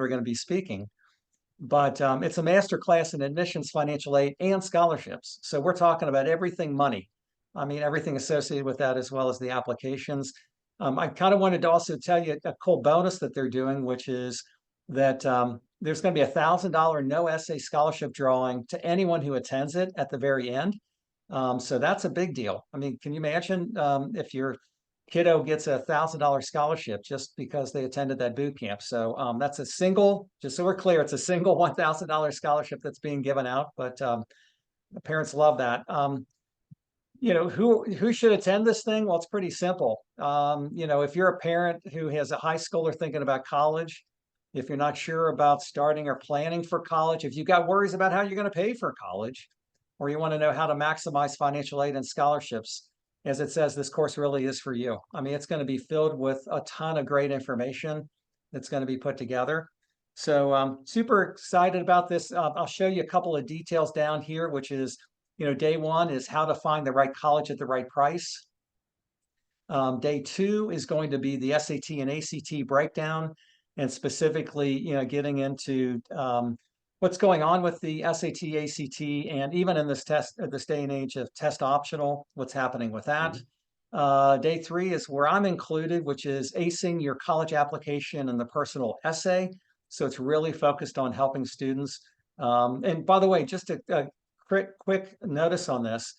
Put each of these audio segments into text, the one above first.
are going to be speaking. But it's a master class in admissions, financial aid, and scholarships. So we're talking about everything money. I mean, everything associated with that, as well as the applications. I kind of wanted to also tell you a cool bonus that they're doing, which is that there's going to be $1,000 no essay scholarship drawing to anyone who attends it at the very end. So that's a big deal. I mean, can you imagine if your kiddo gets $1,000 scholarship just because they attended that boot camp? So that's a single, just so we're clear, it's a single $1,000 scholarship that's being given out, but the parents love that. Who should attend this thing? Well, it's pretty simple. If you're a parent who has a high schooler thinking about college, if you're not sure about starting or planning for college, if you've got worries about how you're going to pay for college, or you want to know how to maximize financial aid and scholarships, as it says, this course really is for you. I mean, it's going to be filled with a ton of great information that's going to be put together. So super excited about this. I'll show you a couple of details down here, which is, day one is how to find the right college at the right price. Day two is going to be the SAT and ACT breakdown, and specifically, getting into what's going on with the SAT, ACT, and even in this day and age of test optional, what's happening with that. Day three is where I'm included, which is acing your college application and the personal essay. So it's really focused on helping students. And by the way, just a quick notice on this.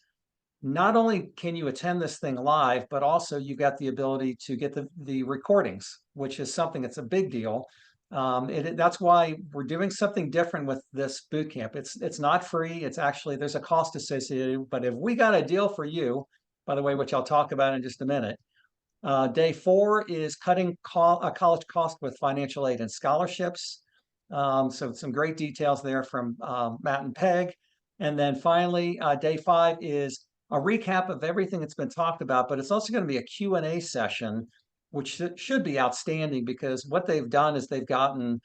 Not only can you attend this thing live, but also you got the ability to get the recordings, which is something that's a big deal. That's why we're doing something different with this boot camp. It's not free. It's actually, there's a cost associated, but if we got a deal for you, by the way, which I'll talk about in just a minute. Day four is cutting college cost with financial aid and scholarships. So some great details there from Matt and Peg. And then finally, day five is a recap of everything that's been talked about, but it's also going to be a Q&A session, which should be outstanding, because what they've done is they've gotten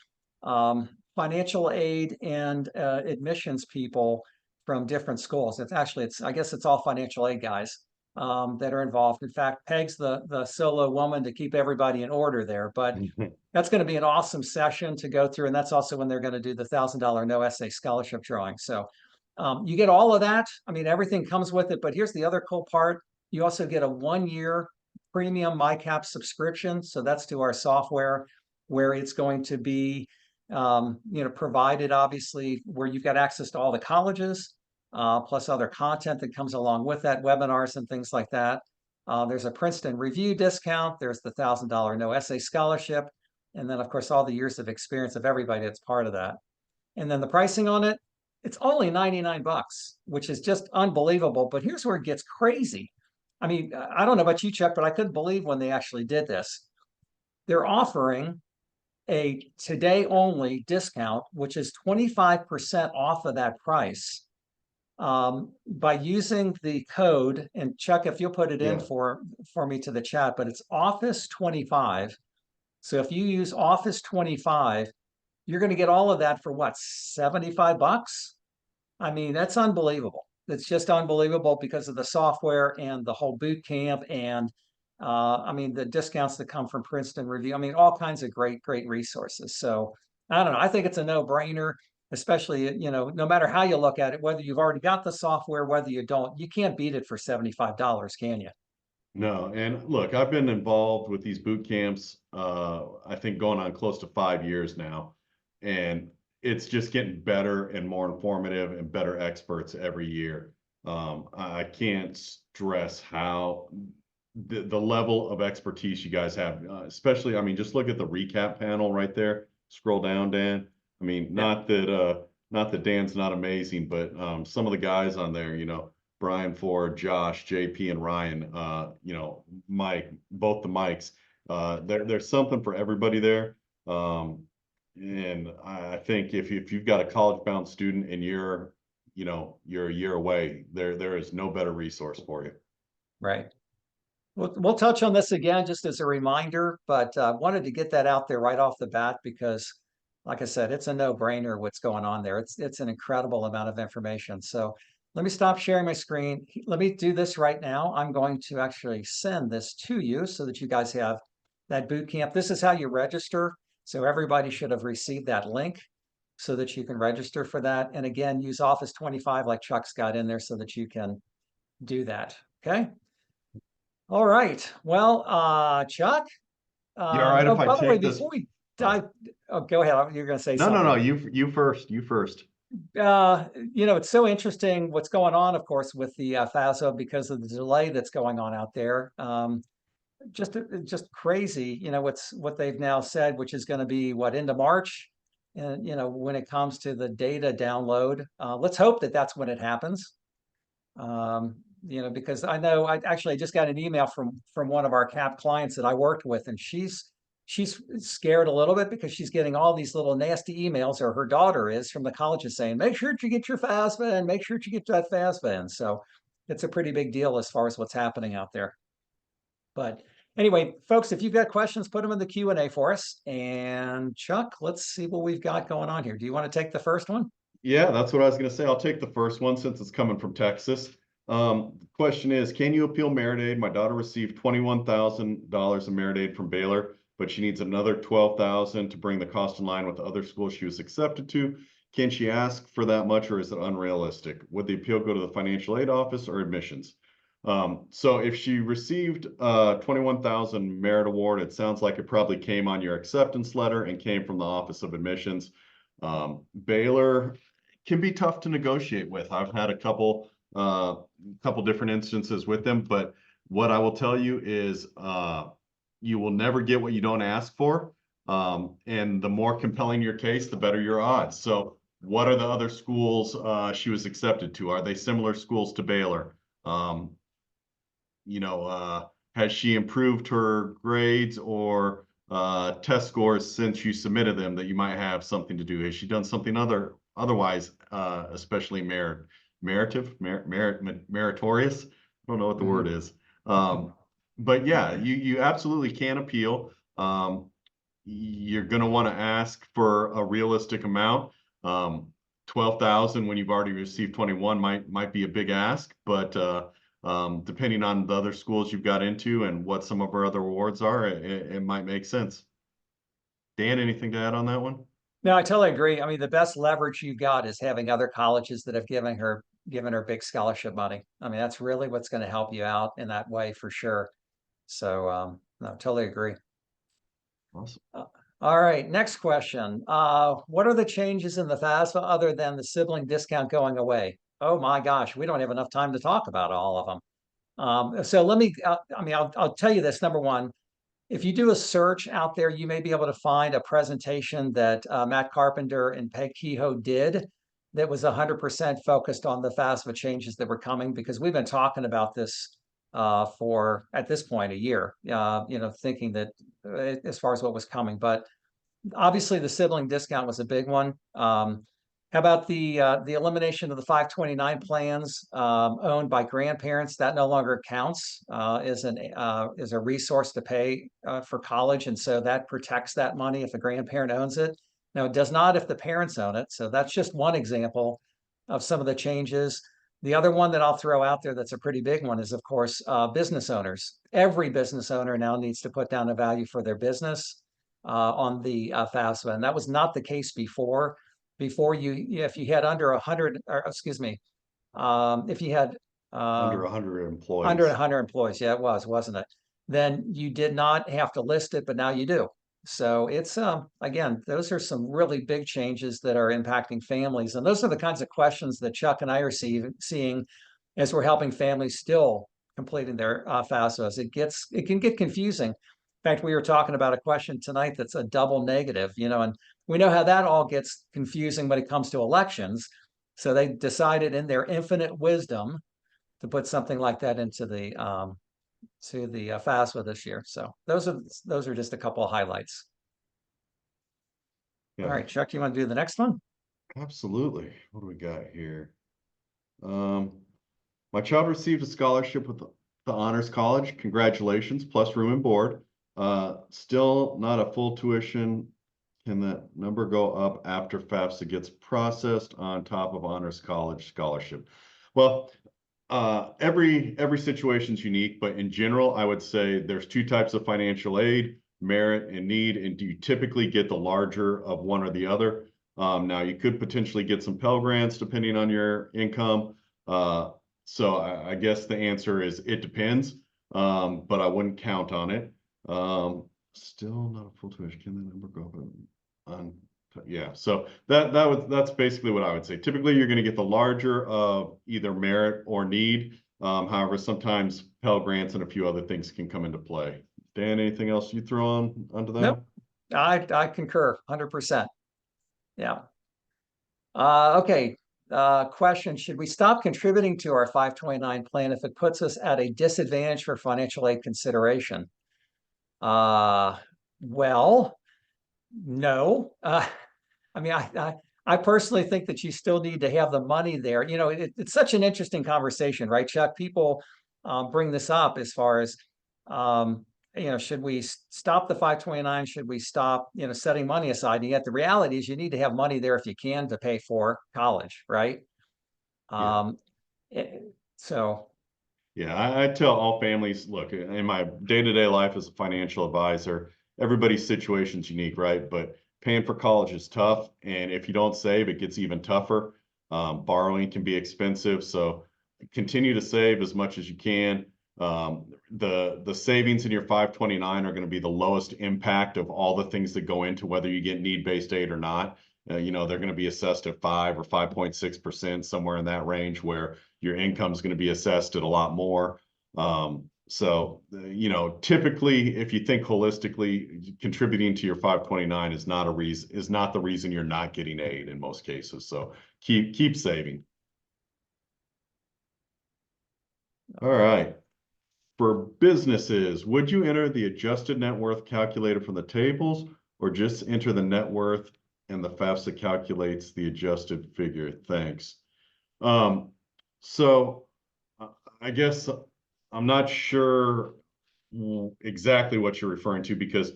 financial aid and admissions people from different schools. I guess it's all financial aid guys that are involved. In fact, Peg's the solo woman to keep everybody in order there, but that's going to be an awesome session to go through. And that's also when they're going to do the $1,000 no essay scholarship drawing. So you get all of that. I mean, everything comes with it, but here's the other cool part. You also get a 1-year premium MyCap subscription. So that's to our software, where it's going to be, provided, obviously, where you've got access to all the colleges, plus other content that comes along with that, webinars and things like that. There's a Princeton review discount. There's the $1,000 no essay scholarship. And then, of course, all the years of experience of everybody that's part of that. And then the pricing on it, it's only $99, which is just unbelievable. But here's where it gets crazy. I mean, I don't know about you, Chuck, but I couldn't believe when they actually did this. They're offering a today only discount, which is 25% off of that price, by using the code. And Chuck, if you'll put it in for me to the chat, but it's Office 25. So if you use Office 25, you're going to get all of that for what, $75? I mean, that's unbelievable. It's just unbelievable because of the software and the whole boot camp, and the discounts that come from Princeton Review. I mean, all kinds of great resources. So I don't know. I think it's a no-brainer, especially, no matter how you look at it, whether you've already got the software, whether you don't, you can't beat it for $75, can you? No, and look, I've been involved with these boot camps, I think going on close to 5 years now, and it's just getting better and more informative and better experts every year. I can't stress how the level of expertise you guys have, especially, I mean, just look at the recap panel right there. Scroll down, Dan. I mean, not that Dan's not amazing, but some of the guys on there, Brian Ford, Josh, JP, and Ryan, Mike, both the Mikes. There's something for everybody there. And I think if you've got a college-bound student and you're a year away, there is no better resource for you. Right. We'll touch on this again just as a reminder, but wanted to get that out there right off the bat because, like I said, it's a no-brainer what's going on there. It's an incredible amount of information. So let me stop sharing my screen. Let me do this right now. I'm going to actually send this to you so that you guys have that boot camp. This is how you register. So everybody should have received that link so that you can register for that. And again, use Office 25 like Chuck's got in there so that you can do that. Okay. All right. Well, Chuck, You all right oh, if I by the way, take this? before we Oh. dive, oh, go ahead. You're going to say No, no, something. no. You first. You first. It's so interesting what's going on, of course, with the FASO because of the delay that's going on out there. Just crazy, what they've now said, which is going to be what, into March, and when it comes to the data download, let's hope that that's when it happens. Because I know I just got an email from one of our CAP clients that I worked with, and she's scared a little bit because she's getting all these little nasty emails, or her daughter is, from the colleges saying, make sure you get your FAFSA and make sure you get that FAFSA in. So it's a pretty big deal as far as what's happening out there. But anyway, folks, if you've got questions, put them in the Q&A for us. And Chuck, let's see what we've got going on here. Do you want to take the first one? Yeah, that's what I was going to say. I'll take the first one since it's coming from Texas. The question is, can you appeal merit aid? My daughter received $21,000 in merit aid from Baylor, but she needs another $12,000 to bring the cost in line with the other schools she was accepted to. Can she ask for that much, or is it unrealistic? Would the appeal go to the financial aid office or admissions? So if she received 21,000 merit award, it sounds like it probably came on your acceptance letter and came from the Office of Admissions. Baylor can be tough to negotiate with. I've had a couple different instances with them, but what I will tell you is you will never get what you don't ask for. And the more compelling your case, the better your odds. So what are the other schools she was accepted to? Are they similar schools to Baylor? Has she improved her grades or test scores since you submitted them that you might have something to do? Has she done something otherwise, especially meritorious? I don't know what the word is. But yeah, you absolutely can appeal. You're going to want to ask for a realistic amount. 12,000 when you've already received 21 might be a big ask, but depending on the other schools you've got into and what some of our other awards are, it might make sense. Dan, anything to add on that one? No, I totally agree. I mean, the best leverage you got is having other colleges that have given her big scholarship money. I mean, that's really what's going to help you out in that way for sure. So, no, totally agree. Awesome. All right, next question. What are the changes in the FAFSA other than the sibling discount going away? Oh my gosh, we don't have enough time to talk about all of them. So let me, I'll tell you this. Number one, if you do a search out there, you may be able to find a presentation that Matt Carpenter and Peg Kehoe did that was 100% focused on the FAFSA changes that were coming, because we've been talking about this for, at this point, a year, thinking that as far as what was coming. But obviously the sibling discount was a big one. How about the elimination of the 529 plans owned by grandparents? That no longer counts as a resource to pay for college, and so that protects that money if a grandparent owns it. Now, it does not if the parents own it. So that's just one example of some of the changes. The other one that I'll throw out there that's a pretty big one is, of course, business owners. Every business owner now needs to put down a value for their business on the FAFSA, and that was not the case before. Before if you had under 100, or excuse me, if you had Under 100 employees. under 100 employees, yeah, it was, wasn't it? Then you did not have to list it, but now you do. So it's again, those are some really big changes that are impacting families, and those are the kinds of questions that Chuck and I are seeing as we're helping families still completing their FAFSAs. It can get confusing. In fact, we were talking about a question tonight that's a double negative, and we know how that all gets confusing when it comes to elections. So they decided in their infinite wisdom to put something like that into the FAFSA this year. So those are just a couple of highlights. Yeah. All right, Chuck, you want to do the next one? Absolutely. What do we got here? My child received a scholarship with the Honors College. Congratulations, plus room and board. Still not a full tuition. Can that number go up after FAFSA gets processed on top of Honors College scholarship? Well, every situation is unique, but in general, I would say there's two types of financial aid. merit, and need, and do you typically get the larger of one or the other? Now you could potentially get some Pell Grants depending on your income. So I guess the answer is it depends, but I wouldn't count on it. Still not a full tuition. Can the number go up on? Yeah, so that's basically what I would say. Typically, you're going to get the larger of either merit or need. However, sometimes Pell Grants and a few other things can come into play. Dan, anything else you throw on onto that? Nope. I concur 100%. Yeah. Okay. Question, should we stop contributing to our 529 plan if it puts us at a disadvantage for financial aid consideration? Well, no. I mean, I personally think that you still need to have the money there. You know, it's such an interesting conversation, right, Chuck? People bring this up as far as, you know, should we stop the 529? Should we stop, you know, setting money aside? And yet the reality is you need to have money there if you can to pay for college, right? Yeah. So. Yeah, I tell all families, look, in my day-to-day life as a financial advisor, everybody's situation's unique, right? But paying for college is tough. And if you don't save, it gets even tougher. Borrowing can be expensive. So continue to save as much as you can. The savings in your 529 are going to be the lowest impact of all the things that go into whether you get need-based aid or not. You know, they're going to be assessed at 5 or 5.6%, somewhere in that range, where your income is going to be assessed at a lot more. So, you know, typically, if you think holistically, contributing to your 529 is not the reason you're not getting aid in most cases. So keep saving. All right. For businesses, would you enter the adjusted net worth calculated from the tables, or just enter the net worth and the FAFSA calculates the adjusted figure? Thanks. So I guess I'm not sure exactly what you're referring to, because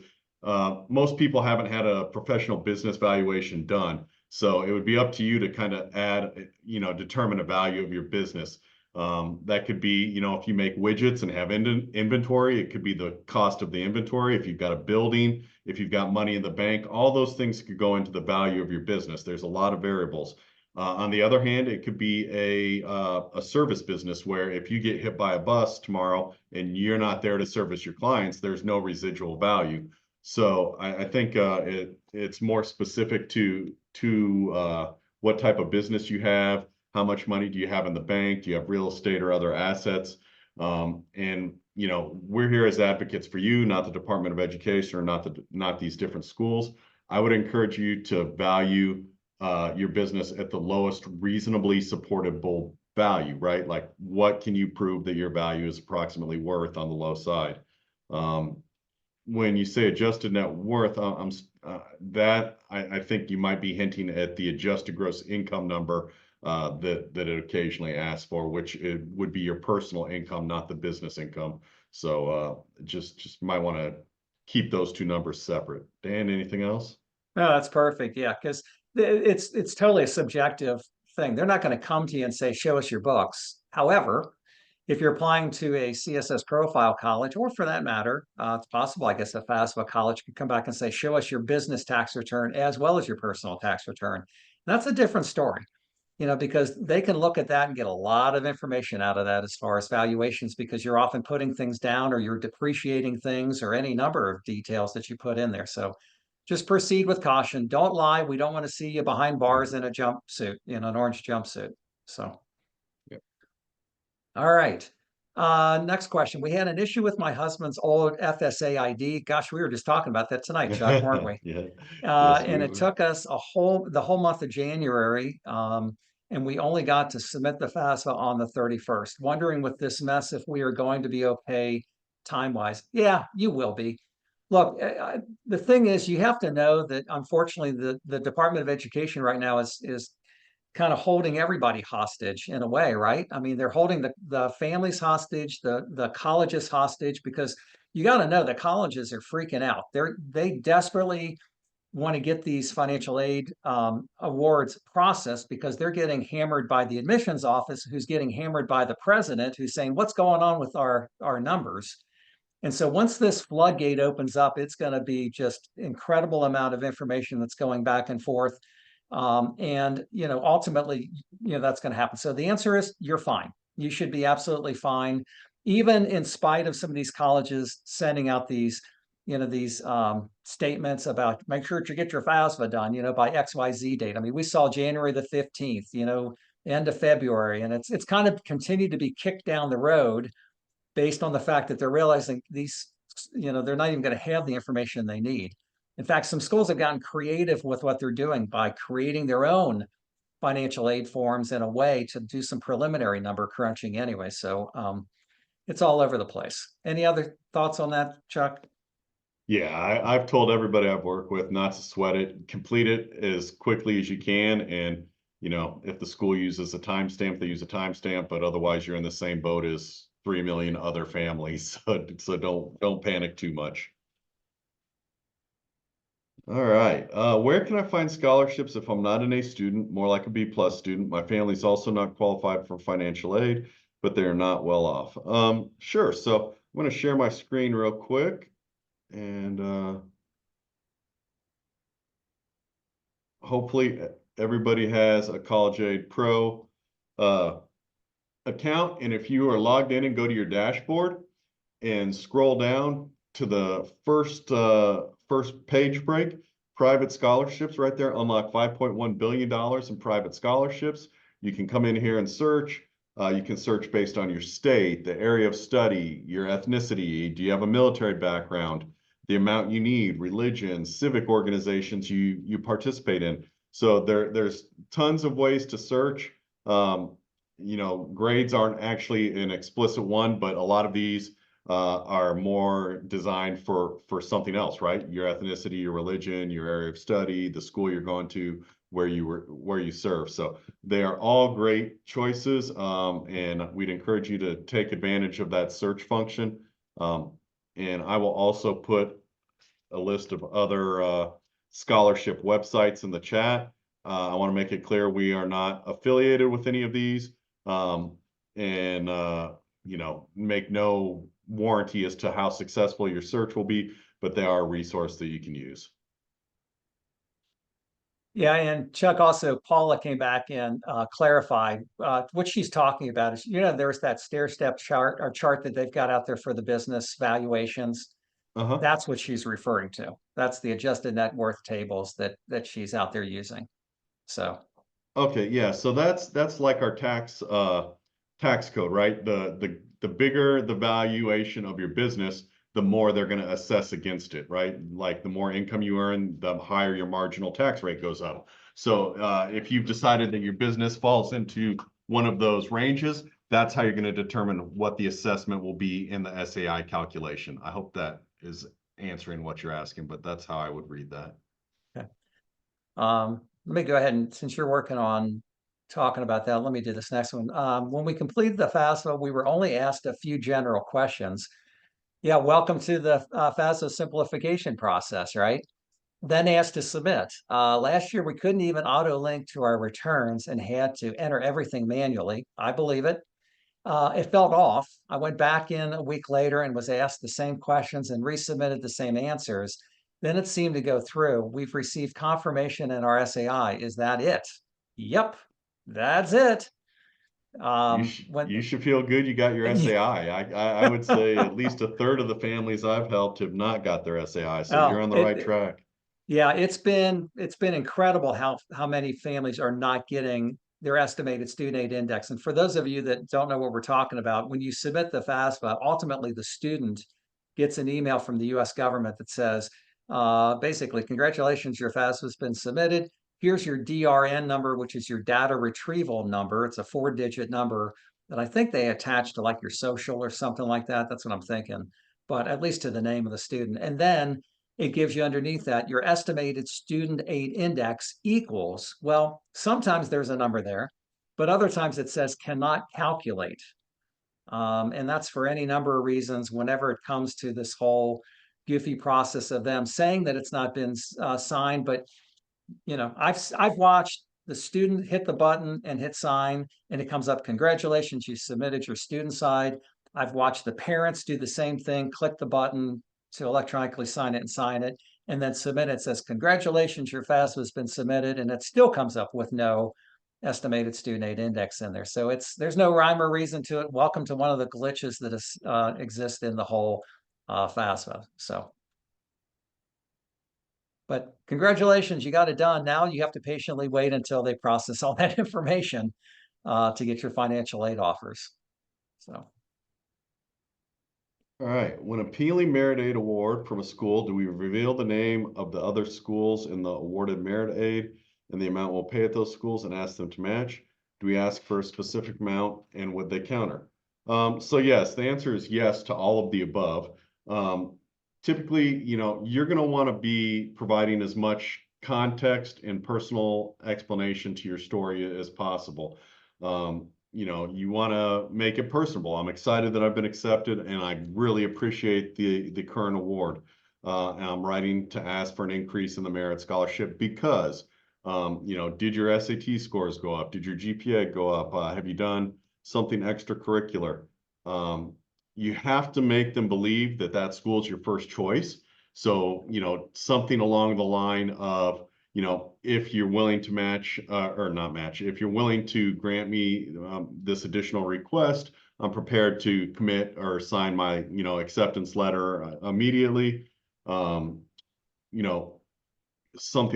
most people haven't had a professional business valuation done. So it would be up to you to kind of determine a value of your business. That could be, you know, if you make widgets and have inventory, it could be the cost of the inventory. If you've got a building, if you've got money in the bank, all those things could go into the value of your business. There's a lot of variables. On the other hand, it could be a service business where if you get hit by a bus tomorrow and you're not there to service your clients, there's no residual value. So I think it's more specific to what type of business you have. How much money do you have in the bank? Do you have real estate or other assets? And you know, we're here as advocates for you, not the Department of Education or not these different schools. I would encourage you to value your business at the lowest reasonably supportable value, right? Like, what can you prove that your value is approximately worth on the low side? When you say adjusted net worth, I think you might be hinting at the adjusted gross income number that it occasionally asks for, which it would be your personal income, not the business income. So just might want to keep those two numbers separate. Dan, anything else? No, that's perfect. Yeah, because it's totally a subjective thing. They're not going to come to you and say, show us your books. However, if you're applying to a CSS profile college, or for that matter, it's possible, I guess, a FAFSA college could come back and say, show us your business tax return as well as your personal tax return. That's a different story, you know, because they can look at that and get a lot of information out of that as far as valuations, because you're often putting things down or you're depreciating things or any number of details that you put in there. So just proceed with caution. Don't lie. We don't want to see you behind bars in a jumpsuit, in an orange jumpsuit. So, Yep. All right. Next question. We had an issue with my husband's old FSA ID. Gosh, we were just talking about that tonight, Chuck, weren't we? Yeah. Yes, And it took us the whole month of January, and we only got to submit the FAFSA on the 31st. Wondering with this mess if we are going to be okay time-wise. Yeah, you will be. Look, the thing is, you have to know that unfortunately the Department of Education right now is kind of holding everybody hostage in a way, right? I mean, they're holding the families hostage, the colleges hostage, because you got to know the colleges are freaking out. They desperately want to get these financial aid awards processed because they're getting hammered by the admissions office, who's getting hammered by the president, who's saying, what's going on with our numbers? And so once this floodgate opens up, it's going to be just incredible amount of information that's going back and forth. And, ultimately, that's going to happen. So the answer is you're fine. You should be absolutely fine, even in spite of some of these colleges sending out these, statements about make sure to get your FAFSA done, by XYZ date. I mean, we saw January the 15th, end of February, and it's kind of continued to be kicked down the road based on the fact that they're realizing these, they're not even going to have the information they need. In fact, some schools have gotten creative with what they're doing by creating their own financial aid forms in a way to do some preliminary number crunching anyway. So it's all over the place. Any other thoughts on that, Chuck? Yeah, I've told everybody I've worked with not to sweat it, complete it as quickly as you can. And, if the school uses a timestamp, they use a timestamp, but otherwise you're in the same boat as 3 million other families. So don't panic too much. All right. Where can I find scholarships if I'm not an A student, more like a B plus student? My family's also not qualified for financial aid, but they're not well off. Sure. So I'm going to share my screen real quick, and hopefully everybody has a College Aid Pro account. And if you are logged in and go to your dashboard and scroll down to the first page break, private scholarships right there, unlock $5.1 billion in private scholarships. You can come in here and search. You can search based on your state, the area of study, your ethnicity. Do you have a military background? The amount you need, religion, civic organizations you participate in. So there's tons of ways to search. Grades aren't actually an explicit one, but a lot of these are more designed for something else, right? Your ethnicity, your religion, your area of study, the school you're going to, where you serve. So they are all great choices, and we'd encourage you to take advantage of that search function. And I will also put a list of other scholarship websites in the chat. I want to make it clear we are not affiliated with any of these, and make no warranty as to how successful your search will be, but they are a resource that you can use. Yeah, and Chuck, also Paula came back and clarified what she's talking about is, there's that stair step chart or chart that they've got out there for the business valuations. That's what she's referring to. That's the adjusted net worth tables that she's out there using. So okay, yeah, so that's like our tax code, right? The bigger the valuation of your business, the more they're going to assess against it, right? Like the more income you earn, the higher your marginal tax rate goes up. So if you've decided that your business falls into one of those ranges, that's how you're going to determine what the assessment will be in the SAI calculation. I hope that is answering what you're asking, but that's how I would read that. Okay. Let me go ahead and, since you're working on talking about that, let me do this next one. When we completed the FAFSA, we were only asked a few general questions. Yeah, welcome to the FAFSA simplification process, right? Then asked to submit. Last year, we couldn't even auto link to our returns and had to enter everything manually. I believe it. It felt off. I went back in a week later and was asked the same questions and resubmitted the same answers. Then it seemed to go through. We've received confirmation in our SAI. Is that it? Yep, that's it. You should feel good you got your SAI. I would say at least a third of the families I've helped have not got their SAI, so you're on the right track. Yeah, it's been incredible how many families are not getting their estimated student aid index. And for those of you that don't know what we're talking about, when you submit the FAFSA, ultimately the student gets an email from the US government that says, basically, congratulations, your FAFSA has been submitted. Here's your DRN number, which is your data retrieval number. It's a 4-digit number that I think they attach to like your social or something like that. That's what I'm thinking, but at least to the name of the student. And then it gives you underneath that your estimated student aid index equals, well, sometimes there's a number there, but other times it says cannot calculate. And that's for any number of reasons whenever it comes to this whole goofy process of them saying that it's not been signed. But, I've watched the student hit the button and hit sign, and it comes up, congratulations, you submitted your student side. I've watched the parents do the same thing, click the button to electronically sign it and sign it, and then submit it. It says, congratulations, your FAFSA has been submitted, and it still comes up with no estimated student aid index in there. So there's no rhyme or reason to it. Welcome to one of the glitches that exist in the whole FAFSA. So, but congratulations, you got it done. Now you have to patiently wait until they process all that information to get your financial aid offers. So. All right, when appealing merit aid award from a school, do we reveal the name of the other schools in the awarded merit aid and the amount we'll pay at those schools and ask them to match? Do we ask for a specific amount and would they counter? So yes, the answer is yes to all of the above. Typically, you're going to want to be providing as much context and personal explanation to your story as possible. You want to make it personable. I'm excited that I've been accepted and I really appreciate the current award. And I'm writing to ask for an increase in the merit scholarship because, did your SAT scores go up? Did your GPA go up? Have you done something extracurricular? You have to make them believe that that school is your first choice. So, something along the line of, if you're willing to match or not match, if you're willing to grant me this additional request, I'm prepared to commit or sign my, acceptance letter immediately. Something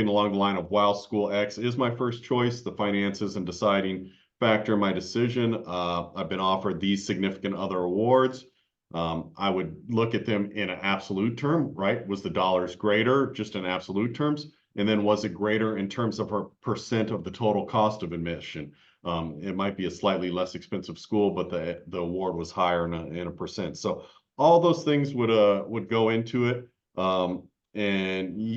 along the line of while school X is my first choice, the finances and deciding factor in my decision. I've been offered these significant other awards. I would look at them in an absolute term, right? Was the dollars greater just in absolute terms? And then was it greater in terms of a percent of the total cost of admission? It might be a slightly less expensive school, but the award was higher in a percent. So all those things would go into it. And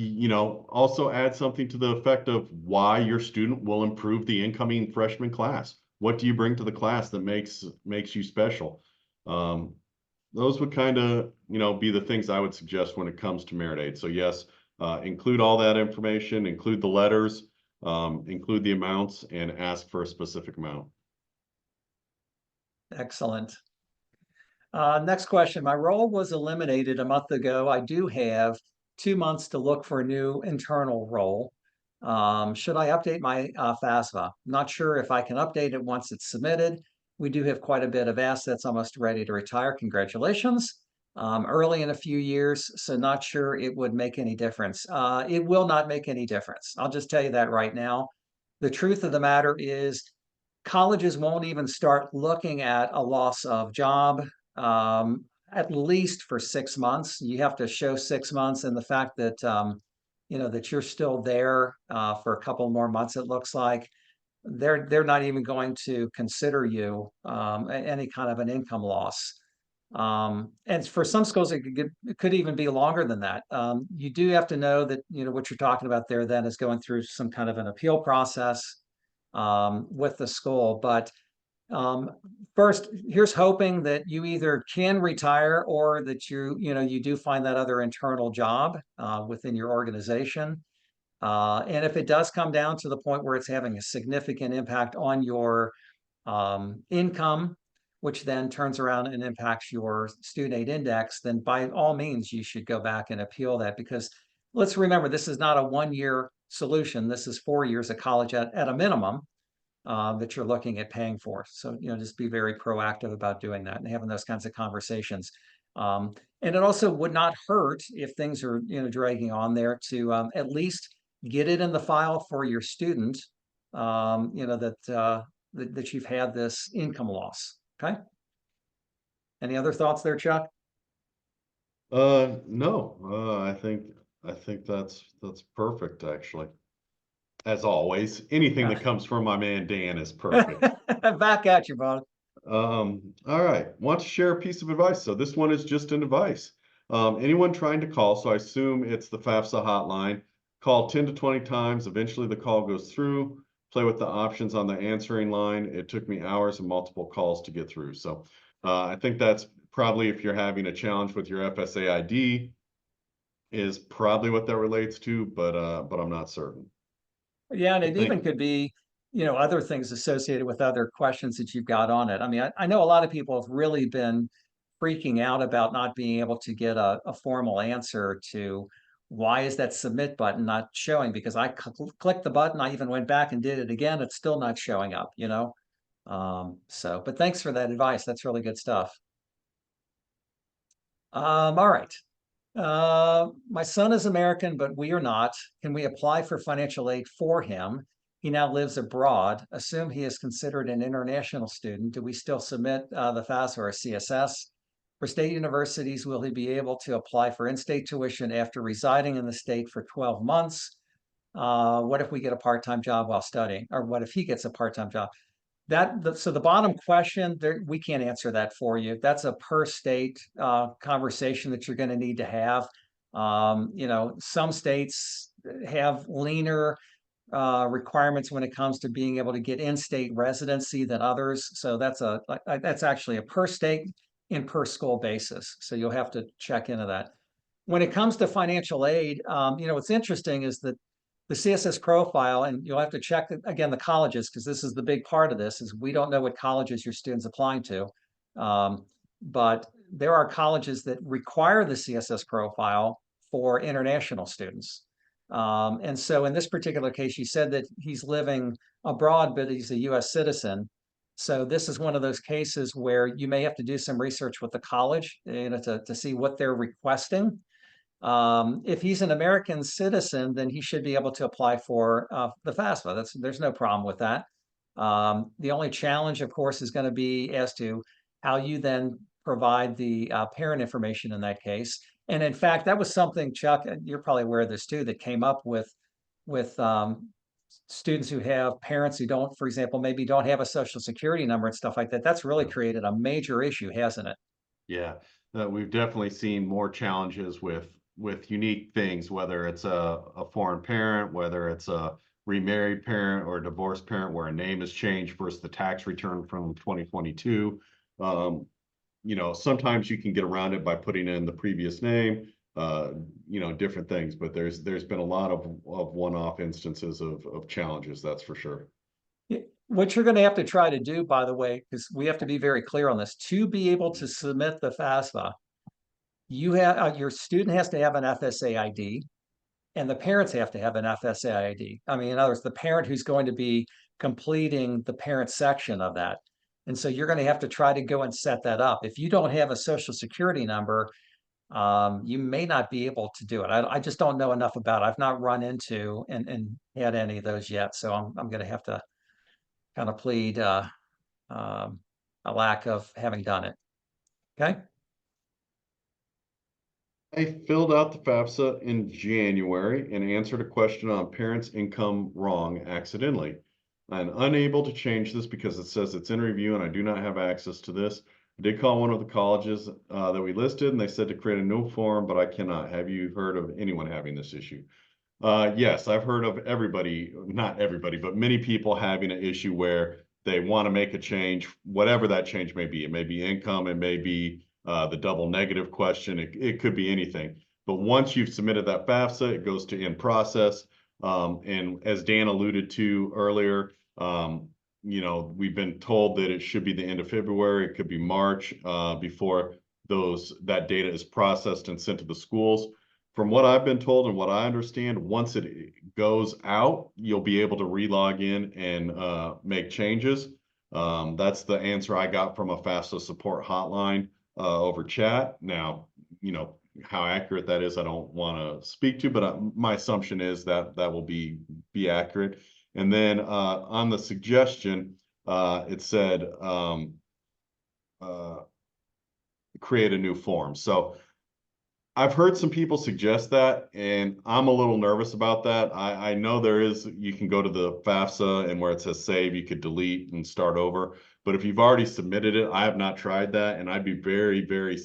also add something to the effect of why your student will improve the incoming freshman class. What do you bring to the class that makes you special? Those would kind of, be the things I would suggest when it comes to merit aid. So yes, include all that information, include the letters, include the amounts, and ask for a specific amount. Excellent. Next question. My role was eliminated a month ago. I do have 2 months to look for a new internal role. Should I update my FAFSA? Not sure if I can update it once it's submitted. We do have quite a bit of assets almost ready to retire. Congratulations. Early in a few years, so not sure it would make any difference. It will not make any difference. I'll just tell you that right now. The truth of the matter is colleges won't even start looking at a loss of job at least for 6 months. You have to show 6 months, and the fact that that you're still there for a couple more months, it looks like they're not even going to consider you any kind of an income loss. And for some schools, it could even be longer than that. You do have to know that what you're talking about there then is going through some kind of an appeal process with the school. But first, here's hoping that you either can retire or that you do find that other internal job within your organization. And if it does come down to the point where it's having a significant impact on your income, which then turns around and impacts your student aid index, then by all means, you should go back and appeal that, because let's remember, this is not a 1-year solution. This is 4 years of college at a minimum that you're looking at paying for. So, just be very proactive about doing that and having those kinds of conversations. And it also would not hurt if things are, dragging on there to at least get it in the file for your student, that you've had this income loss. Okay. Any other thoughts there, Chuck? No, I think that's perfect, actually. As always, anything that comes from my man Dan is perfect. Back at you, bud. All right. Want to share a piece of advice? So this one is just an advice. Anyone trying to call, so I assume it's the FAFSA hotline, call 10 to 20 times. Eventually the call goes through. Play with the options on the answering line. It took me hours and multiple calls to get through. So I think that's probably, if you're having a challenge with your FSA ID, is probably what that relates to, but I'm not certain. Yeah, and it even could be, other things associated with other questions that you've got on it. I mean, I know a lot of people have really been freaking out about not being able to get a formal answer to why is that submit button not showing? Because I clicked the button, I even went back and did it again, it's still not showing up, you know? But thanks for that advice. That's really good stuff. All right. My son is American, but we are not. Can we apply for financial aid for him? He now lives abroad. Assume he is considered an international student. Do we still submit the FAFSA or CSS? For state universities, will he be able to apply for in-state tuition after residing in the state for 12 months? What if we get a part-time job while studying? Or what if he gets a part-time job? So the bottom question there, we can't answer that for you. That's a per state conversation that you're going to need to have. You know, some states have leaner requirements when it comes to being able to get in-state residency than others. So that's actually a per state and per school basis. So you'll have to check into that. When it comes to financial aid, you know, what's interesting is that the CSS profile, and you'll have to check again the colleges, because this is the big part of this, is we don't know what colleges your student's applying to. But there are colleges that require the CSS profile for international students. And so in this particular case, you said that he's living abroad, but he's a US citizen. So this is one of those cases where you may have to do some research with the college, you know, to see what they're requesting. If he's an American citizen, then he should be able to apply for the FAFSA. There's no problem with that. The only challenge, of course, is going to be as to how you then provide the parent information in that case. And in fact, that was something, Chuck, you're probably aware of this too, that came up with students who have parents who don't, for example, maybe don't have a social security number and stuff like that. That's really created a major issue, hasn't it? Yeah, we've definitely seen more challenges with unique things, whether it's a foreign parent, whether it's a remarried parent or a divorced parent where a name has changed versus the tax return from 2022. You know, sometimes you can get around it by putting in the previous name, you know, different things, but there's been a lot of one-off instances of challenges, that's for sure. What you're going to have to try to do, by the way, because we have to be very clear on this, to be able to submit the FAFSA, you have your student has to have an FSA ID, and the parents have to have an FSA ID. I mean, in other words, the parent who's going to be completing the parent section of that. And so you're going to have to try to go and set that up. If you don't have a social security number, you may not be able to do it. I just don't know enough about it. I've not run into and had any of those yet. So I'm going to have to kind of plead a lack of having done it. Okay. I filled out the FAFSA in January and answered a question on parents' income wrong accidentally. I'm unable to change this because it says it's in review and I do not have access to this. I did call one of the colleges that we listed and they said to create a new form, but I cannot. Have you heard of anyone having this issue? Yes, I've heard of everybody, not everybody, but many people having an issue where they want to make a change, whatever that change may be. It may be income, it may be the double negative question. It could be anything. But once you've submitted that FAFSA, it goes to in process. And as Dan alluded to earlier, you know, we've been told that it should be the end of February. It could be March before that data is processed and sent to the schools. From what I've been told and what I understand, once it goes out, you'll be able to relog in and make changes. That's the answer I got from a FAFSA support hotline over chat. Now, you know, how accurate that is, I don't want to speak to, but my assumption is that that will be accurate. And then on the suggestion, it said create a new form. So I've heard some people suggest that, and I'm a little nervous about that. I know you can go to the FAFSA and where it says save, you could delete and start over. But if you've already submitted it, I have not tried that, and I'd be very, very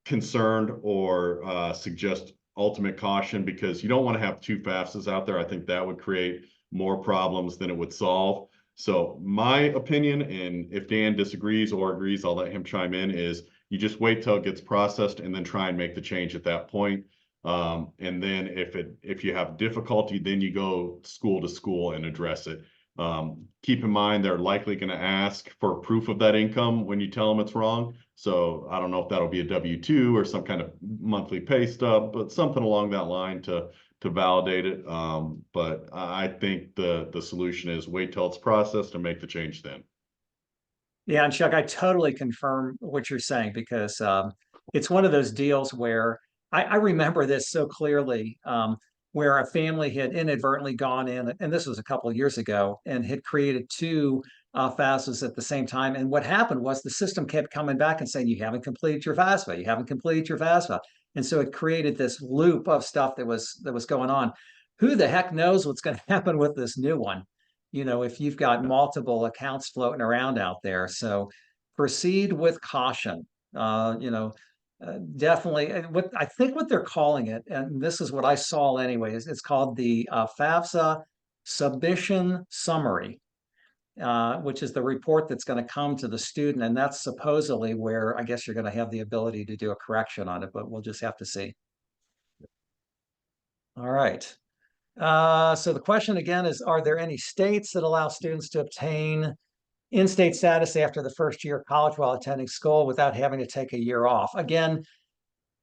concerned or suggest ultimate caution because you don't want to have two FAFSAs out there. I think that would create more problems than it would solve. So my opinion, and if Dan disagrees or agrees, I'll let him chime in, is you just wait till it gets processed and then try and make the change at that point. And then if you have difficulty, then you go school to school and address it. Keep in mind, they're likely going to ask for proof of that income when you tell them it's wrong. So I don't know if that'll be a W-2 or some kind of monthly pay stub, but something along that line to validate it. But I think the solution is wait till it's processed and make the change then. Yeah, and Chuck, I totally confirm what you're saying because it's one of those deals where I remember this so clearly, where a family had inadvertently gone in, and this was a couple of years ago, and had created two FAFSAs at the same time. And what happened was the system kept coming back and saying, "You haven't completed your FAFSA. You haven't completed your FAFSA," and so it created this loop of stuff that was going on. Who the heck knows what's going to happen with this new one? If you've got multiple accounts floating around out there. So proceed with caution. Definitely. What I think what they're calling it, and this is what I saw anyway, is it's called the FAFSA submission summary, which is the report that's going to come to the student. And that's supposedly where I guess you're going to have the ability to do a correction on it, but we'll just have to see. All right. So the question again is, are there any states that allow students to obtain in-state status after the first year of college while attending school without having to take a year off? Again,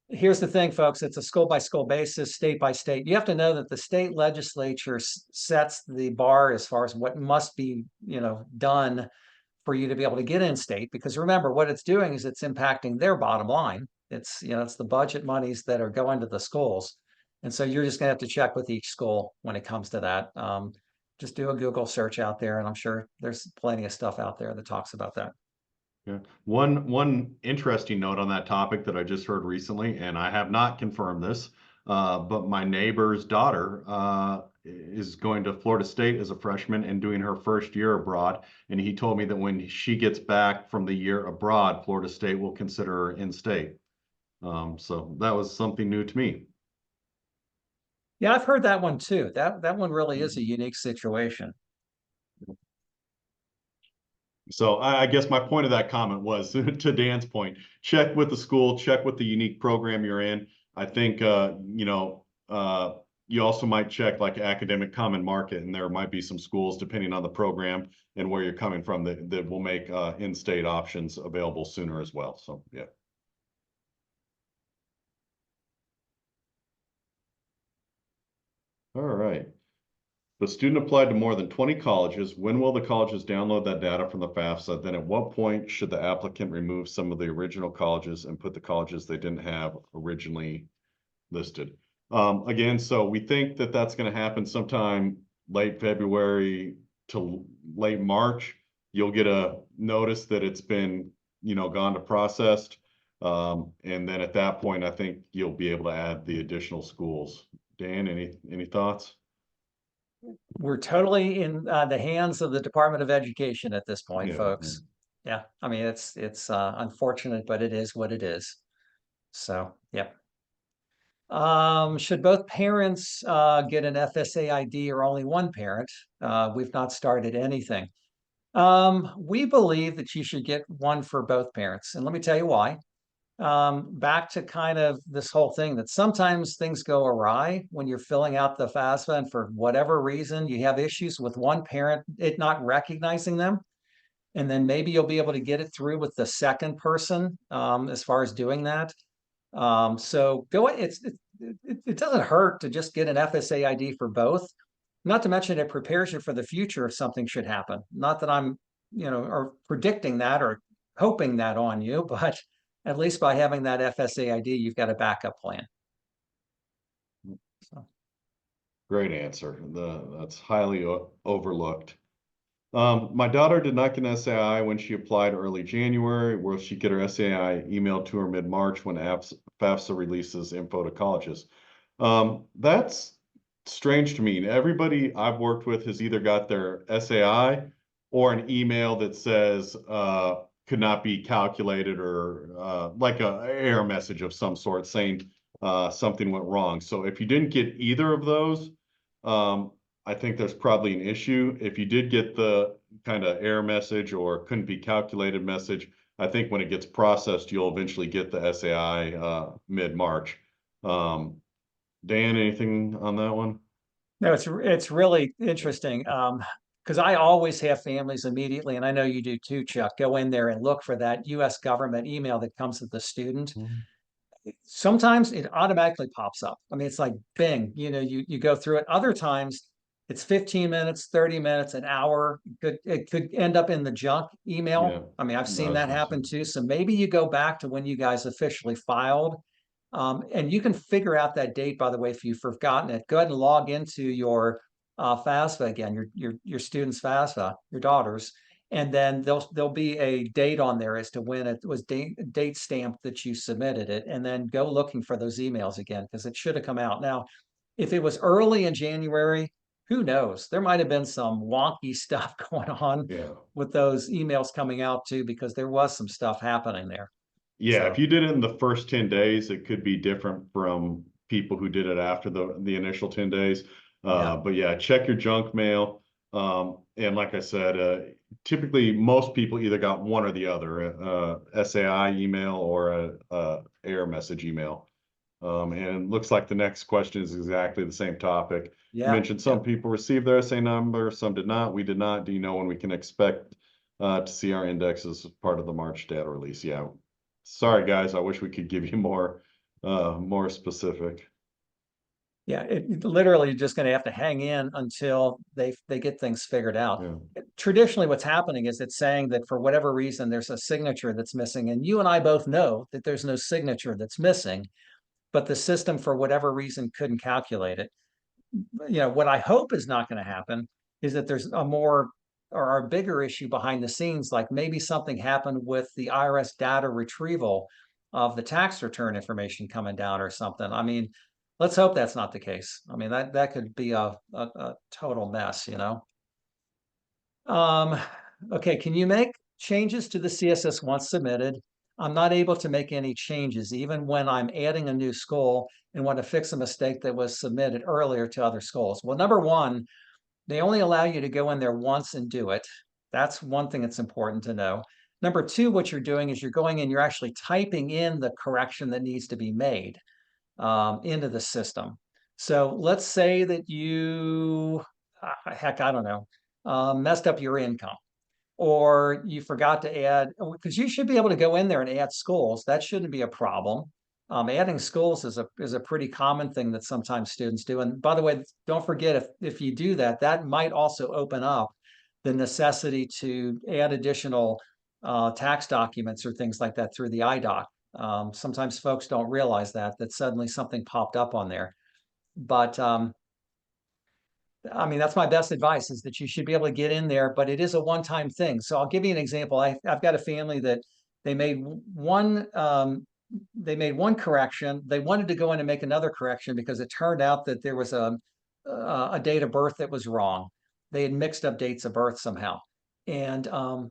here's the thing, folks, it's a school by school basis, state by state. You have to know that the state legislature sets the bar as far as what must be, done for you to be able to get in state, because remember what it's doing is it's impacting their bottom line. It's the budget monies that are going to the schools. And so you're just gonna have to check with each school when it comes to that. Just do a Google search out there, and I'm sure there's plenty of stuff out there that talks about that. Yeah. One interesting note on that topic that I just heard recently, and I have not confirmed this, but my neighbor's daughter is going to Florida State as a freshman and doing her first year abroad. And he told me that when she gets back from the year abroad, Florida State will consider her in-state. So that was something new to me. Yeah, I've heard that one too. That one really is a unique situation. So I guess my point of that comment was to Dan's point, check with the school, check with the unique program you're in. I think, you also might check like Academic Common Market, and there might be some schools, depending on the program and where you're coming from, that will make in-state options available sooner as well. So, yeah. All right. The student applied to more than 20 colleges. When will the colleges download that data from the FAFSA? Then at what point should the applicant remove some of the original colleges and put the colleges they didn't have originally listed? Again, so we think that that's going to happen sometime late February to late March. You'll get a notice that it's been, gone to processed. And then at that point, I think you'll be able to add the additional schools. Dan, any thoughts? We're totally in the hands of the Department of Education at this point, Yeah. folks. Yeah, I mean it's unfortunate, but it is what it is. So, yeah. Should both parents get an FSA ID or only one parent? We've not started anything. We believe that you should get one for both parents, and let me tell you why. Back to kind of this whole thing that sometimes things go awry when you're filling out the FAFSA, and for whatever reason you have issues with one parent, it not recognizing them, and then maybe you'll be able to get it through with the second person as far as doing that. So it doesn't hurt to just get an FSA ID for both. Not to mention it prepares you for the future if something should happen. Not that I'm, or predicting that or hoping that on you, but at least by having that FSA ID, you've got a backup plan. So. Great answer. That's highly overlooked. My daughter did not get an SAI when she applied early January. Will she get her SAI emailed to her mid-March when FAFSA releases info to colleges? That's strange to me. Everybody I've worked with has either got their SAI or an email that says could not be calculated, or like a error message of some sort saying something went wrong. So if you didn't get either of those, I think there's probably an issue. If you did get the kind of error message or couldn't be calculated message, I think when it gets processed, you'll eventually get the SAI mid-March. Dan, anything on that one? No, it's really interesting. because I always have families immediately, and I know you do too, Chuck, go in there and look for that US government email that comes to the student. Sometimes it automatically pops up. I mean, it's like bing, you go through it. Other times it's 15 minutes, 30 minutes, an hour. It could end up in the junk Yeah, email. I mean, I've no, I seen was that gonna say. happen too. So maybe you go back to when you guys officially filed. And you can figure out that date, by the way, if you've forgotten it. Go ahead and log into your FAFSA again, your student's FAFSA, your daughter's, and then there'll be a date on there as to when it was date stamped that you submitted it, and then go looking for those emails again because it should have come out. Now, if it was early in January, who knows? There might have been some wonky stuff going on Yeah. with those emails coming out too, because there was some stuff happening there. Yeah, if So you did it in the first 10 days, it could be different from people who did it after the initial 10 days. yeah. But yeah, check your junk mail. And like I said, typically most people either got one or the other, SAI email or a error message email. And it looks like the next question is exactly the same topic. You Yeah. mentioned some Yep. people received their SA number, some did not. We did not. Do you know when we can expect to see our indexes as part of the March data release? Yeah. Sorry, guys. I wish we could give you more specific. Yeah, it literally just going to have to hang in until they get things figured out. Yeah. Traditionally, what's happening is it's saying that for whatever reason there's a signature that's missing, and you and I both know that there's no signature that's missing, but the system for whatever reason couldn't calculate it. What I hope is not going to happen is that there's a more or a bigger issue behind the scenes, like maybe something happened with the IRS data retrieval of the tax return information coming down or something. I mean, let's hope that's not the case. I mean, that could be a total mess. Um, okay, can you make changes to the CSS once submitted? I'm not able to make any changes, even when I'm adding a new school and want to fix a mistake that was submitted earlier to other schools. Well, number one, they only allow you to go in there once and do it. That's one thing that's important to know. Number two, what you're doing is you're going in, you're actually typing in the correction that needs to be made into the system. So let's say that you, heck, I don't know, messed up your income, or you forgot to add, because you should be able to go in there and add schools. That shouldn't be a problem. Adding schools is a pretty common thing that sometimes students do. And by the way, don't forget, if you do that, that might also open up the necessity to add additional tax documents or things like that through the iDoc. Sometimes folks don't realize that suddenly something popped up on there. But I mean, that's my best advice, is that you should be able to get in there, but it is a one-time thing. So I'll give you an example. I've got a family that they made one correction. They wanted to go in and make another correction because it turned out that there was a date of birth that was wrong. They had mixed up dates of birth somehow, and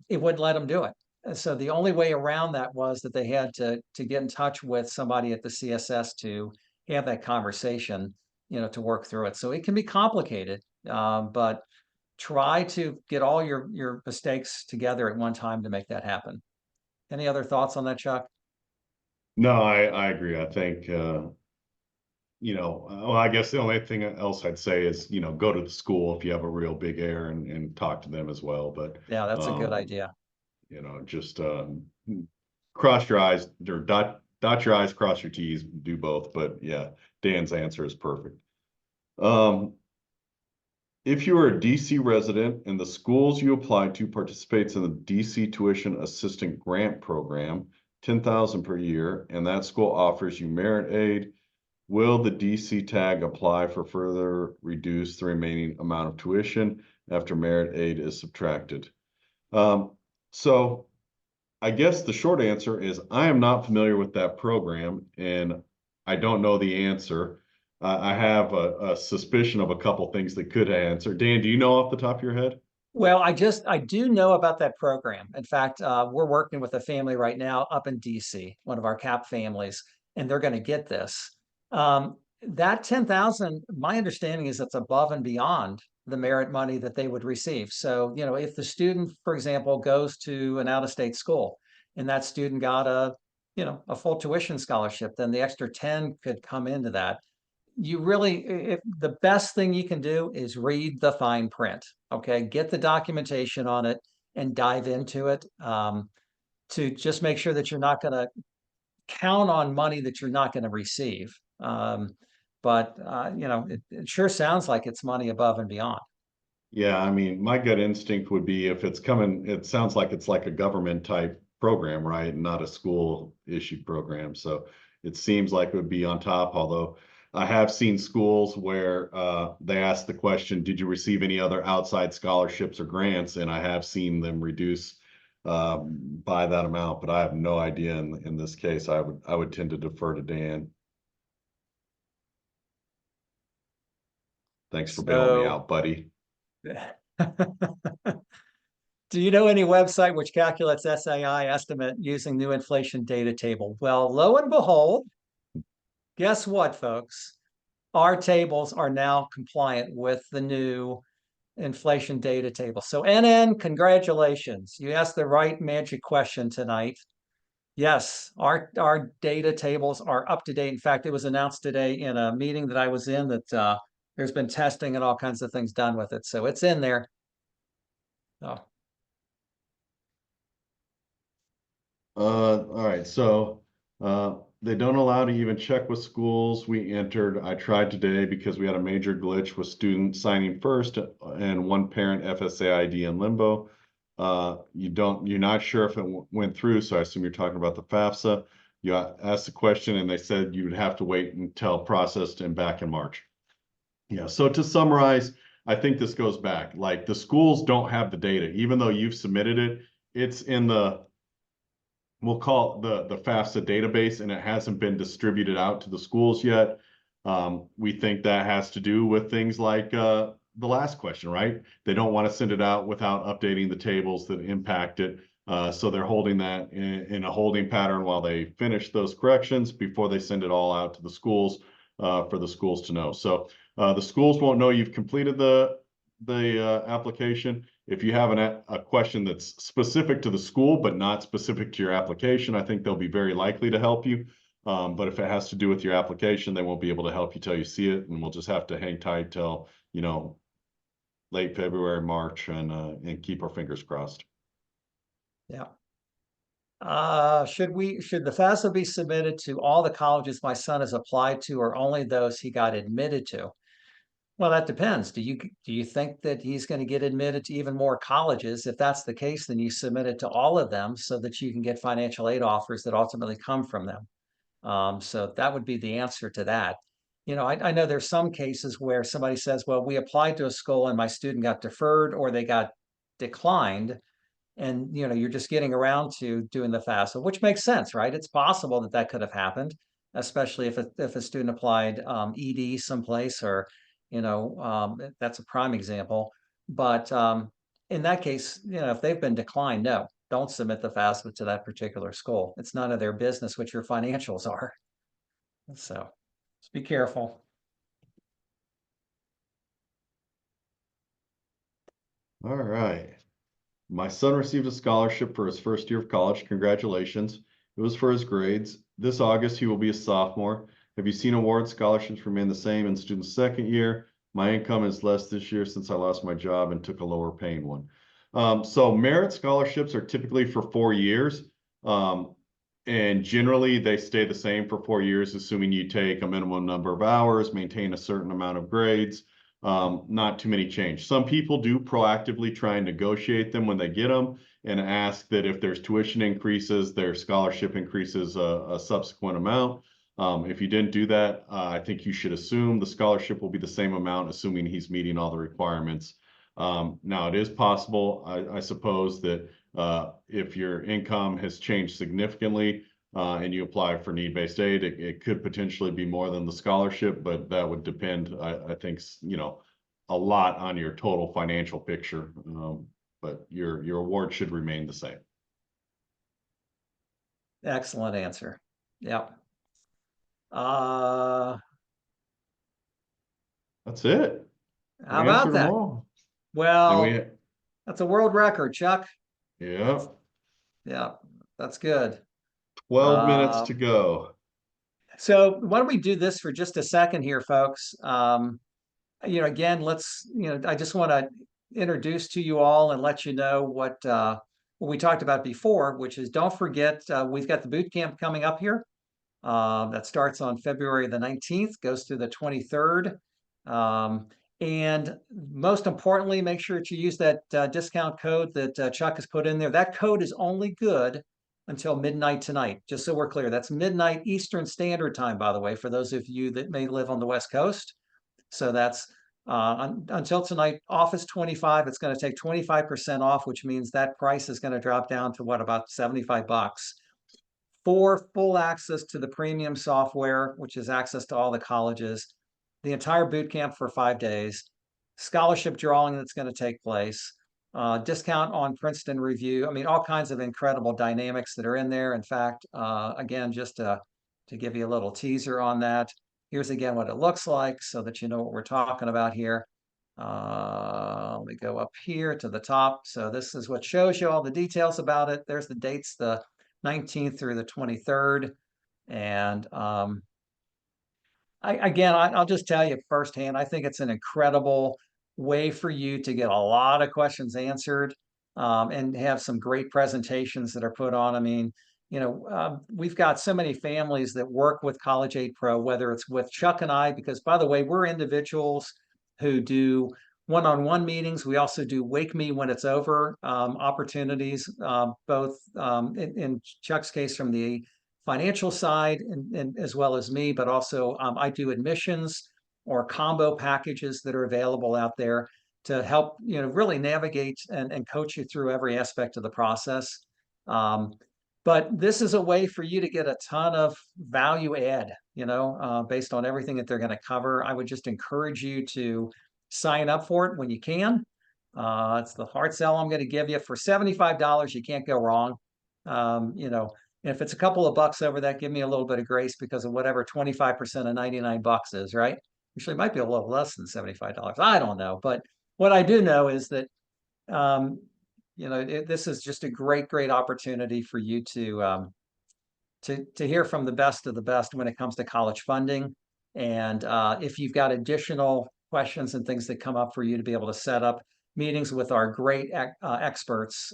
it wouldn't let them do it. And so the only way around that was that they had to get in touch with somebody at the CSS to have that conversation, to work through it. So it can be complicated, but try to get all your mistakes together at one time to make that happen. Any other thoughts on that, Chuck? No, I agree. I think, well, I guess the only thing else I'd say is, go to the school if you have a real big error and talk to them as well. But, Yeah, that's a good idea. just cross your I's or dot your I's, cross your T's, do both. But yeah, Dan's answer is perfect. If you are a DC resident and the schools you applied to participates in the DC Tuition Assistant Grant Program, $10,000 per year, and that school offers you merit aid, will the DC tag apply for further reduce the remaining amount of tuition after merit aid is subtracted? So I guess the short answer is I am not familiar with that program and I don't know the answer. I have a suspicion of a couple things that could answer. Dan, do you know off the top of your head? Well, I do know about that program. In fact, we're working with a family right now up in DC, one of our CAP families, and they're going to get this. That 10,000, my understanding is it's above and beyond the merit money that they would receive. So, if the student, for example, goes to an out-of-state school and that student got a full tuition scholarship, then the extra 10 could come into that. you really, if the best thing you can do is read the fine print, okay? Get the documentation on it and dive into it, to just make sure that you're not gonna count on money that you're not gonna receive. But, you know, it sure sounds like it's money above and beyond. Yeah, I mean, my gut instinct would be if it's coming, it sounds like it's like a government type program, right? Not a school issued program. So it seems like it would be on top, although I have seen schools where they ask the question, did you receive any other outside scholarships or grants? And I have seen them reduce by that amount, but I have no idea in this case. I would tend to defer to Dan. Thanks for bailing me So, out, buddy. do you know any website which calculates SAI estimate using new inflation data table? Well, lo and behold, guess what, folks? Our tables are now compliant with the new inflation data table. So NN, congratulations. You asked the right magic question tonight. Yes, our data tables are up to date. In fact, it was announced today in a meeting that I was in that there's been testing and all kinds of things done with it. So it's in there. Oh, All right, so they don't allow to even check with schools we entered. I tried today because we had a major glitch with students signing first and one parent FSA ID in limbo. You're not sure if it went through, so I assume you're talking about the FAFSA. You asked the question and they said you'd have to wait until processed and back in March. Yeah, so to summarize, I think this goes back. Like the schools don't have the data, even though you've submitted it, it's in the we'll call it the FAFSA database, and it hasn't been distributed out to the schools yet. We think that has to do with things like the last question, right? They don't want to send it out without updating the tables that impact it. So they're holding that in a holding pattern while they finish those corrections before they send it all out to the schools for the schools to know. So the schools won't know you've completed the application. If you have a question that's specific to the school, but not specific to your application, I think they'll be very likely to help you. But if it has to do with your application, they won't be able to help you till you see it. And we'll just have to hang tight till, late February, March, and keep our fingers crossed. yeah. Should the FAFSA be submitted to all the colleges my son has applied to or only those he got admitted to? Well, that depends. Do you think that he's going to get admitted to even more colleges? If that's the case, then you submit it to all of them so that you can get financial aid offers that ultimately come from them. So that would be the answer to that. I know there's some cases where somebody says, well, we applied to a school and my student got deferred or they got declined. And, you're just getting around to doing the FAFSA, which makes sense, right? It's possible that that could have happened, especially if a student applied ED someplace or, that's a prime example. But in that case, if they've been declined, no, don't submit the FAFSA to that particular school. It's none of their business what your financials are. So just be careful. All right. My son received a scholarship for his first year of college. Congratulations. It was for his grades. This August, he will be a sophomore. Have you seen award scholarships remain the same in student's second year? My income is less this year since I lost my job and took a lower paying one. So merit scholarships are typically for 4 years. And generally they stay the same for 4 years, assuming you take a minimum number of hours, maintain a certain amount of grades. Not too many change. Some people do proactively try and negotiate them when they get them and ask that if there's tuition increases, their scholarship increases a subsequent amount. If you didn't do that, I think you should assume the scholarship will be the same amount, assuming he's meeting all the requirements. Now, it is possible, I suppose, that if your income has changed significantly, and you apply for need-based aid, it could potentially be more than the scholarship, but that would depend, I think, a lot on your total financial picture. But your award should remain the same. Excellent answer. Yep. How That's it. We about answered them that? all. And Well, that's a world record, Chuck. yeah, Yeah, that's good. 12 minutes Uh, to go. So why don't we do this for just a second here, folks? Again, I just want to introduce to you all and let you know what we talked about before, which is don't forget, we've got the boot camp coming up here. That starts on February the 19th, goes through the 23rd. And most importantly, make sure that you use that discount code that Chuck has put in there. That code is only good until midnight tonight, just so we're clear. That's midnight Eastern Standard Time, by the way, for those of you that may live on the West Coast. So that's until tonight, Office 25, it's going to take 25% off, which means that price is going to drop down to what, about $75 for full access to the premium software, which is access to all the colleges, the entire boot camp for 5 days, scholarship drawing that's going to take place, discount on Princeton Review. I mean, all kinds of incredible dynamics that are in there. In fact, again, just to give you a little teaser on that, here's again what it looks like so that you know what we're talking about here. Let me go up here to the top. So this is what shows you all the details about it. There's the dates, the 19th through the 23rd. And I'll just tell you firsthand, I think it's an incredible way for you to get a lot of questions answered and have some great presentations that are put on. I mean, we've got so many families that work with College Aid Pro, whether it's with Chuck and I, because by the way, we're individuals who do one-on-one meetings. We also do Wake Me When It's Over opportunities, both in Chuck's case from the financial side and as well as me, but also I do admissions or combo packages that are available out there to help really navigate and coach you through every aspect of the process. But this is a way for you to get a ton of value add, based on everything that they're going to cover. I would just encourage you to sign up for it when you can. It's the hard sell I'm going to give you for $75. You can't go wrong. If it's a couple of bucks over that, give me a little bit of grace because of whatever 25% of $99 is, right? Actually, it might be a little less than $75. I don't know. But what I do know is that, this is just a great, great opportunity for you to hear from the best of the best when it comes to college funding. And if you've got additional questions and things that come up for you to be able to set up meetings with our great experts,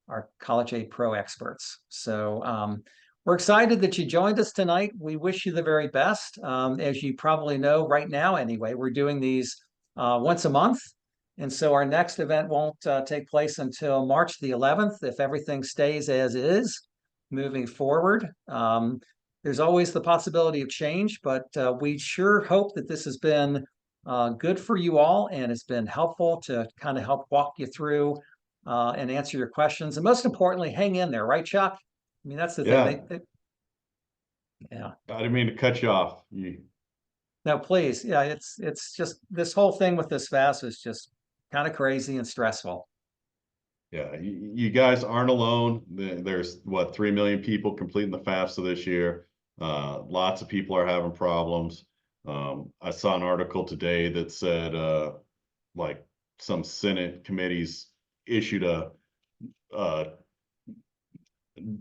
our College Aid Pro experts. So we're excited that you joined us tonight. We wish you the very best. As you probably know right now anyway, we're doing these once a month. And so our next event won't take place until March the 11th, if everything stays as is moving forward. There's always the possibility of change, but we sure hope that this has been good for you all and it's been helpful to kind of help walk you through and answer your questions. And most importantly, hang in there, right, Chuck? I mean, that's the thing. Yeah. I didn't mean to cut you off. No, please. Yeah, it's just this whole thing with this FAFSA is just kind of crazy and stressful. Yeah, you guys aren't alone. There's what, 3 million people completing the FAFSA this year. Lots of people are having problems. I saw an article today that said like some Senate committees issued a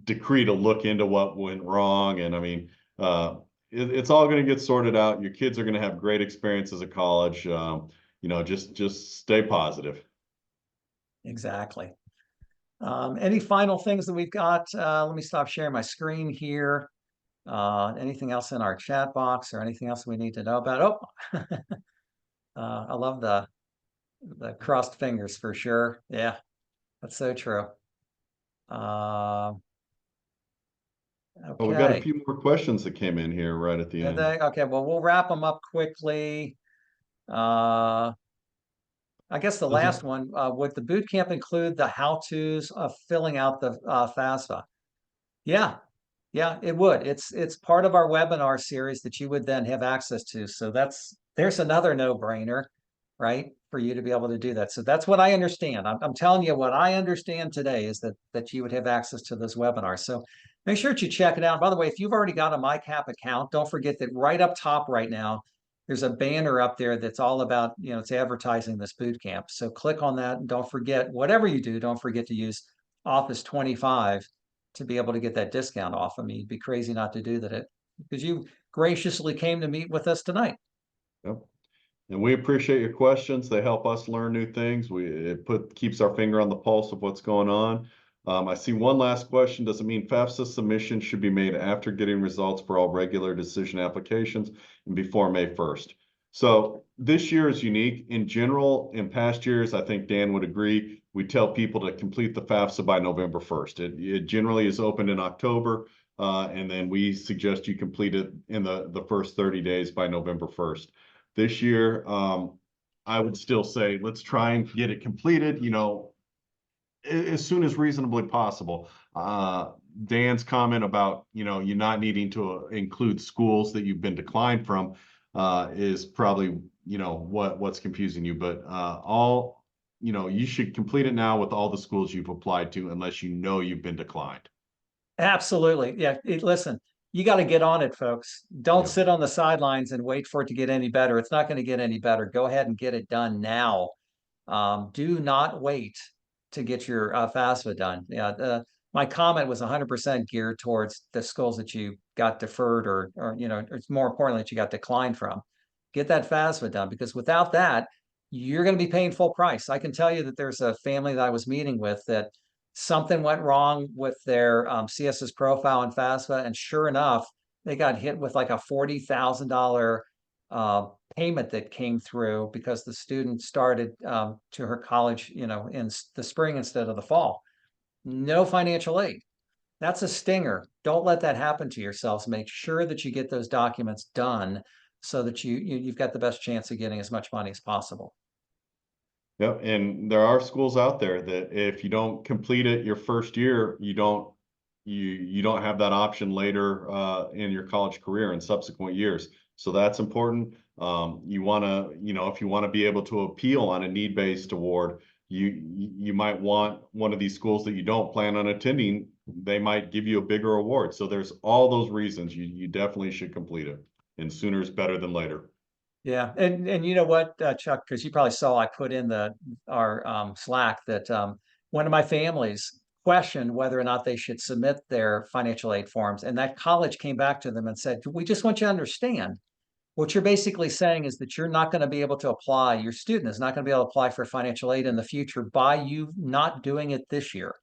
decree to look into what went wrong. And I mean, it's all going to get sorted out. Your kids are going to have great experiences at college. Just stay positive. Exactly. Any final things that we've got? Let me stop sharing my screen here. Anything else in our chat box or anything else we need to know about? Oh, I love the crossed fingers for sure. Yeah, that's so true. Okay. Well, we got a few more questions that came in here right at the end. Okay, well, we'll wrap them up quickly. I guess the last one, would the boot camp include the how-tos of filling out the FAFSA? Yeah, it would. It's part of our webinar series that you would then have access to. So there's another no-brainer, right, for you to be able to do that. So that's what I understand. I'm telling you what I understand today is that you would have access to those webinars. So make sure that you check it out. By the way, if you've already got a MyCap account, don't forget that right up top right now, there's a banner up there that's all about, it's advertising this boot camp. So click on that and don't forget, whatever you do, don't forget to use Office 25 to be able to get that discount off. I mean, you'd be crazy not to do that. because you graciously came to meet with us tonight. Yep. And we appreciate your questions. They help us learn new things. Keeps our finger on the pulse of what's going on. I see one last question. Does it mean FAFSA submission should be made after getting results for all regular decision applications and before May 1st? So this year is unique. In general, in past years, I think Dan would agree, we tell people to complete the FAFSA by November 1st. It generally is opened in October, and then we suggest you complete it in the first 30 days by November 1st. This year, I would still say, let's try and get it completed, as soon as reasonably possible. Dan's comment about, you not needing to include schools that you've been declined from, is probably, what's confusing you, but, you should complete it now with all the schools you've applied to, unless you've been declined. Absolutely. Yeah. Listen, you got to get on it, folks. Don't Yeah. sit on the sidelines and wait for it to get any better. It's not going to get any better. Go ahead and get it done now. Do not wait to get your FAFSA done. Yeah. My comment was 100% geared towards the schools that you got deferred or it's more importantly that you got declined from. Get that FAFSA done, because without that, you're going to be paying full price. I can tell you that there's a family that I was meeting with that something went wrong with their CSS profile in FAFSA, and sure enough, they got hit with like a $40,000 payment that came through because the student started to her college, in the spring instead of the fall. No financial aid. That's a stinger. Don't let that happen to yourselves. Make sure that you get those documents done so that you've got the best chance of getting as much money as possible. Yep, and there are schools out there that if you don't complete it your first year, you don't have that option later in your college career in subsequent years. So that's important. You want to, if you want to be able to appeal on a need-based award, you might want one of these schools that you don't plan on attending. They might give you a bigger award. So there's all those reasons you definitely should complete it, and sooner is better than later. Yeah, and you know what, Chuck, because you probably saw I put in our Slack that one of my families questioned whether or not they should submit their financial aid forms, and that college came back to them and said, "We just want you to understand, what you're basically saying is that you're not going to be able to apply. Your student is not going to be able to apply for financial aid in the future by you not doing it this year."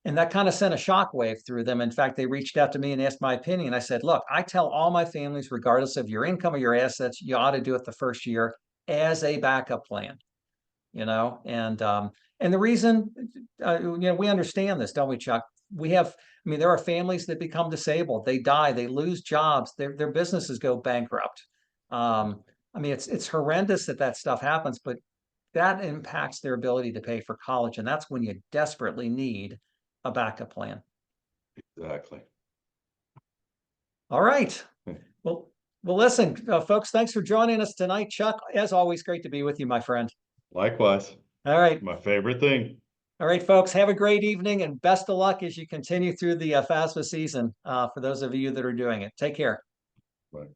And that kind of sent a shockwave through them. In fact, they reached out to me and asked my opinion. I said, look, I tell all my families, regardless of your income or your assets, you ought to do it the first year as a backup plan, and the reason, we understand this, don't we, Chuck? There are families that become disabled. They die, they lose jobs, their businesses go bankrupt. It's horrendous that stuff happens, but that impacts their ability to pay for college. And that's when you desperately need a backup plan. Exactly. All right. Well, listen, folks, thanks for joining us tonight. Chuck, as always, great to be with you, my friend. Likewise. All right. My favorite thing. All right, folks, have a great evening and best of luck as you continue through the FAFSA season for those of you that are doing it. Take care. Bye.